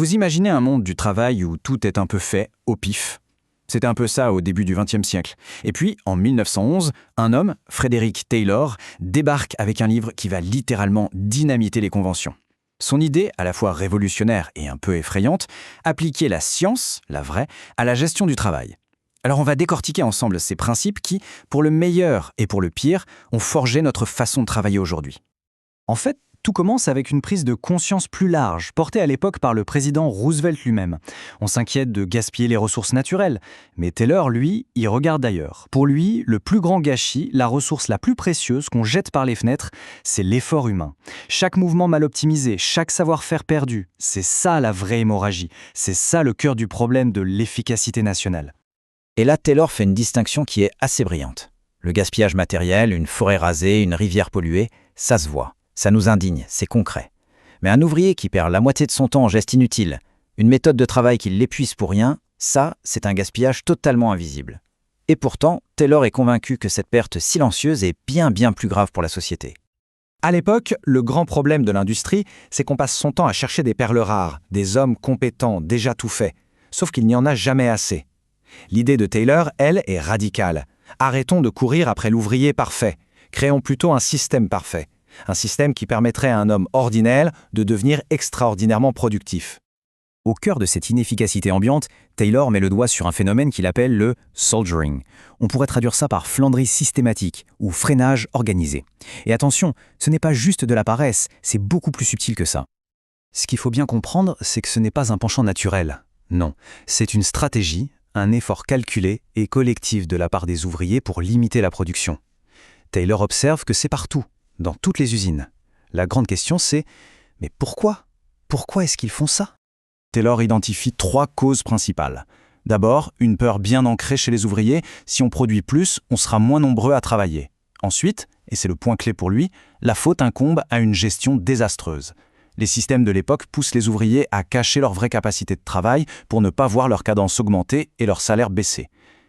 Vous imaginez un monde du travail où tout est un peu fait au pif? C'était un peu ça au début du XXe siècle. Et puis, en 1911, un homme, Frederick Taylor, débarque avec un livre qui va littéralement dynamiter les conventions. Son idée, à la fois révolutionnaire et un peu effrayante, appliquer la science, la vraie, à la gestion du travail. Alors on va décortiquer ensemble ces principes qui, pour le meilleur et pour le pire, ont forgé notre façon de travailler aujourd'hui. En fait, tout commence avec une prise de conscience plus large, portée à l'époque par le président Roosevelt lui-même. On s'inquiète de gaspiller les ressources naturelles, mais Taylor, lui, y regarde d'ailleurs. Pour lui, le plus grand gâchis, la ressource la plus précieuse qu'on jette par les fenêtres, c'est l'effort humain. Chaque mouvement mal optimisé, chaque savoir-faire perdu, c'est ça la vraie hémorragie. C'est ça le cœur du problème de l'efficacité nationale. Et là, Taylor fait une distinction qui est assez brillante. Le gaspillage matériel, une forêt rasée, une rivière polluée, ça se voit. Ça nous indigne, c'est concret. Mais un ouvrier qui perd la moitié de son temps en gestes inutiles, une méthode de travail qui l'épuise pour rien, ça, c'est un gaspillage totalement invisible. Et pourtant, Taylor est convaincu que cette perte silencieuse est bien plus grave pour la société. À l'époque, le grand problème de l'industrie, c'est qu'on passe son temps à chercher des perles rares, des hommes compétents, déjà tout faits. Sauf qu'il n'y en a jamais assez. L'idée de Taylor, elle, est radicale. Arrêtons de courir après l'ouvrier parfait. Créons plutôt un système parfait. Un système qui permettrait à un homme ordinaire de devenir extraordinairement productif. Au cœur de cette inefficacité ambiante, Taylor met le doigt sur un phénomène qu'il appelle le soldiering. On pourrait traduire ça par flandrie systématique ou freinage organisé. Et attention, ce n'est pas juste de la paresse, c'est beaucoup plus subtil que ça. Ce qu'il faut bien comprendre, c'est que ce n'est pas un penchant naturel. Non, c'est une stratégie, un effort calculé et collectif de la part des ouvriers pour limiter la production. Taylor observe que c'est partout, dans toutes les usines. La grande question c'est, mais pourquoi? Pourquoi est-ce qu'ils font ça? Taylor identifie 3 causes principales. D'abord, une peur bien ancrée chez les ouvriers, si on produit plus, on sera moins nombreux à travailler. Ensuite, et c'est le point clé pour lui, la faute incombe à une gestion désastreuse. Les systèmes de l'époque poussent les ouvriers à cacher leur vraie capacité de travail pour ne pas voir leur cadence augmenter et leur salaire baisser.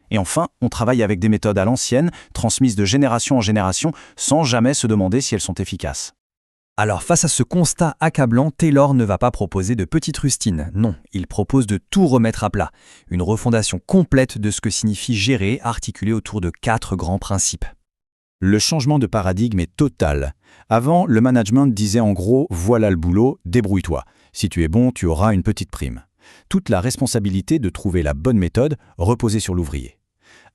Et enfin, on travaille avec des méthodes à l'ancienne, transmises de génération en génération, sans jamais se demander si elles sont efficaces. Alors face à ce constat accablant, Taylor ne va pas proposer de petites rustines. Non, il propose de tout remettre à plat. Une refondation complète de ce que signifie gérer, articulée autour de 4 grands principes. Le changement de paradigme est total. Avant, le management disait en gros « voilà le boulot, débrouille-toi. Si tu es bon, tu auras une petite prime ». Toute la responsabilité de trouver la bonne méthode reposait sur l'ouvrier.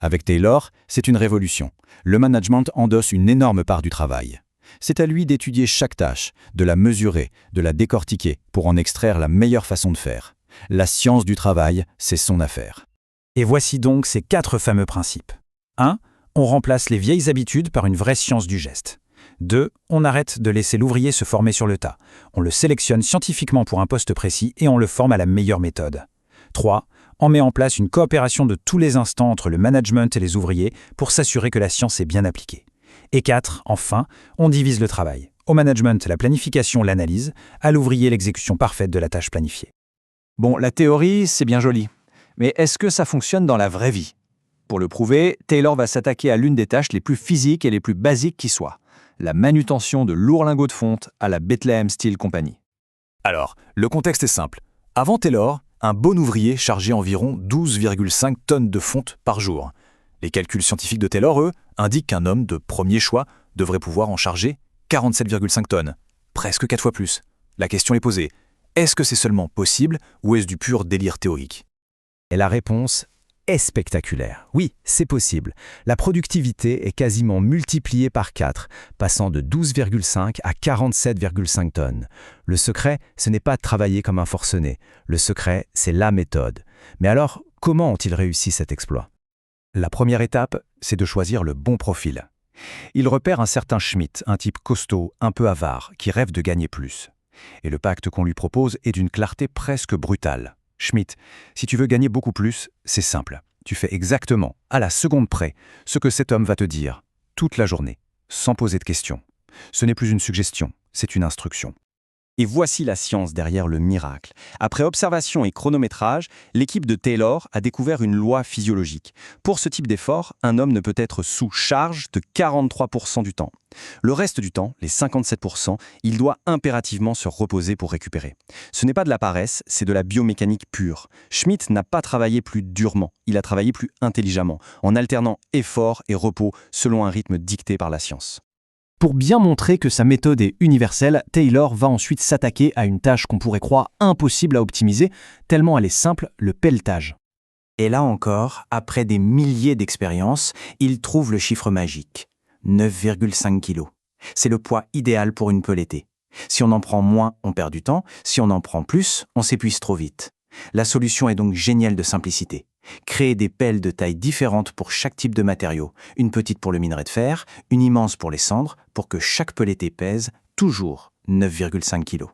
Avec Taylor, c'est une révolution. Le management endosse une énorme part du travail. C'est à lui d'étudier chaque tâche, de la mesurer, de la décortiquer pour en extraire la meilleure façon de faire. La science du travail, c'est son affaire. Et voici donc ces 4 fameux principes. 1. On remplace les vieilles habitudes par une vraie science du geste. 2. On arrête de laisser l'ouvrier se former sur le tas. On le sélectionne scientifiquement pour un poste précis et on le forme à la meilleure méthode. 3. On met en place une coopération de tous les instants entre le management et les ouvriers pour s'assurer que la science est bien appliquée. Et 4. Enfin, on divise le travail. Au management, la planification, l'analyse, à l'ouvrier, l'exécution parfaite de la tâche planifiée. Bon, la théorie, c'est bien joli. Mais est-ce que ça fonctionne dans la vraie vie? Pour le prouver, Taylor va s'attaquer à l'une des tâches les plus physiques et les plus basiques qui soient. La manutention de lourds lingots de fonte à la Bethlehem Steel Company. Alors, le contexte est simple. Avant Taylor, un bon ouvrier chargeait environ 12,5 tonnes de fonte par jour. Les calculs scientifiques de Taylor, eux, indiquent qu'un homme de premier choix devrait pouvoir en charger 47,5 tonnes. Presque 4 fois plus. La question est posée. Est-ce que c'est seulement possible ou est-ce du pur délire théorique? Et la réponse est spectaculaire. Oui, c'est possible. La productivité est quasiment multipliée par 4, passant de 12,5 à 47,5 tonnes. Le secret, ce n'est pas de travailler comme un forcené. Le secret, c'est la méthode. Mais alors, comment ont-ils réussi cet exploit? La première étape, c'est de choisir le bon profil. Ils repèrent un certain Schmidt, un type costaud, un peu avare, qui rêve de gagner plus. Et le pacte qu'on lui propose est d'une clarté presque brutale. Schmidt, si tu veux gagner beaucoup plus, c'est simple. Tu fais exactement, à la seconde près, ce que cet homme va te dire, toute la journée, sans poser de questions. Ce n'est plus une suggestion, c'est une instruction. Et voici la science derrière le miracle. Après observation et chronométrage, l'équipe de Taylor a découvert une loi physiologique. Pour ce type d'effort, un homme ne peut être sous charge de 43% du temps. Le reste du temps, les 57%, il doit impérativement se reposer pour récupérer. Ce n'est pas de la paresse, c'est de la biomécanique pure. Schmidt n'a pas travaillé plus durement, il a travaillé plus intelligemment, en alternant effort et repos selon un rythme dicté par la science. Pour bien montrer que sa méthode est universelle, Taylor va ensuite s'attaquer à une tâche qu'on pourrait croire impossible à optimiser, tellement elle est simple, le pelletage. Et là encore, après des milliers d'expériences, il trouve le chiffre magique. 9,5 kg. C'est le poids idéal pour une pelletée. Si on en prend moins, on perd du temps. Si on en prend plus, on s'épuise trop vite. La solution est donc géniale de simplicité. Créer des pelles de tailles différentes pour chaque type de matériau. Une petite pour le minerai de fer, une immense pour les cendres, pour que chaque pelletée pèse toujours 9,5 kg.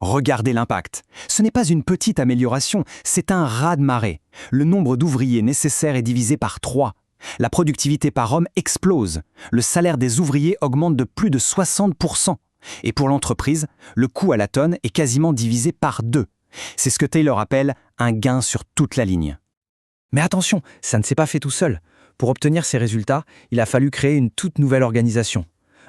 Regardez l'impact. Ce n'est pas une petite amélioration, c'est un raz-de-marée. Le nombre d'ouvriers nécessaires est divisé par 3. La productivité par homme explose. Le salaire des ouvriers augmente de plus de 60%. Et pour l'entreprise, le coût à la tonne est quasiment divisé par 2. C'est ce que Taylor appelle un gain sur toute la ligne. Mais attention, ça ne s'est pas fait tout seul. Pour obtenir ces résultats, il a fallu créer une toute nouvelle organisation.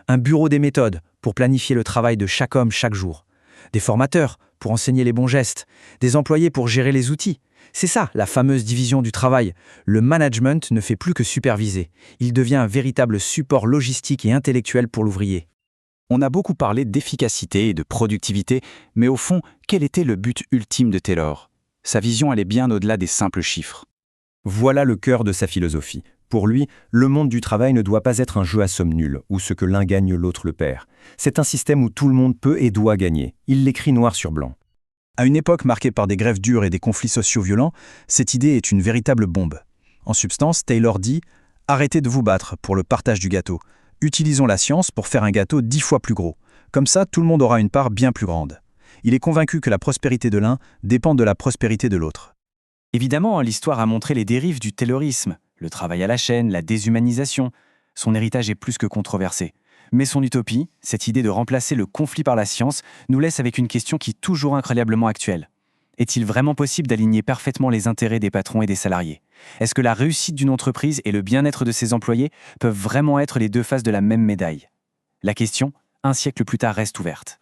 Un bureau des méthodes pour planifier le travail de chaque homme chaque jour. Des formateurs pour enseigner les bons gestes. Des employés pour gérer les outils. C'est ça, la fameuse division du travail. Le management ne fait plus que superviser. Il devient un véritable support logistique et intellectuel pour l'ouvrier. On a beaucoup parlé d'efficacité et de productivité, mais au fond, quel était le but ultime de Taylor? Sa vision allait bien au-delà des simples chiffres. Voilà le cœur de sa philosophie. Pour lui, le monde du travail ne doit pas être un jeu à somme nulle, où ce que l'un gagne, l'autre le perd. C'est un système où tout le monde peut et doit gagner. Il l'écrit noir sur blanc. À une époque marquée par des grèves dures et des conflits sociaux violents, cette idée est une véritable bombe. En substance, Taylor dit « Arrêtez de vous battre pour le partage du gâteau. Utilisons la science pour faire un gâteau 10 fois plus gros. Comme ça, tout le monde aura une part bien plus grande. » Il est convaincu que la prospérité de l'un dépend de la prospérité de l'autre. Évidemment, l'histoire a montré les dérives du taylorisme, le travail à la chaîne, la déshumanisation. Son héritage est plus que controversé. Mais son utopie, cette idée de remplacer le conflit par la science, nous laisse avec une question qui est toujours incroyablement actuelle. Est-il vraiment possible d'aligner parfaitement les intérêts des patrons et des salariés? Est-ce que la réussite d'une entreprise et le bien-être de ses employés peuvent vraiment être les deux faces de la même médaille? La question, un siècle plus tard, reste ouverte.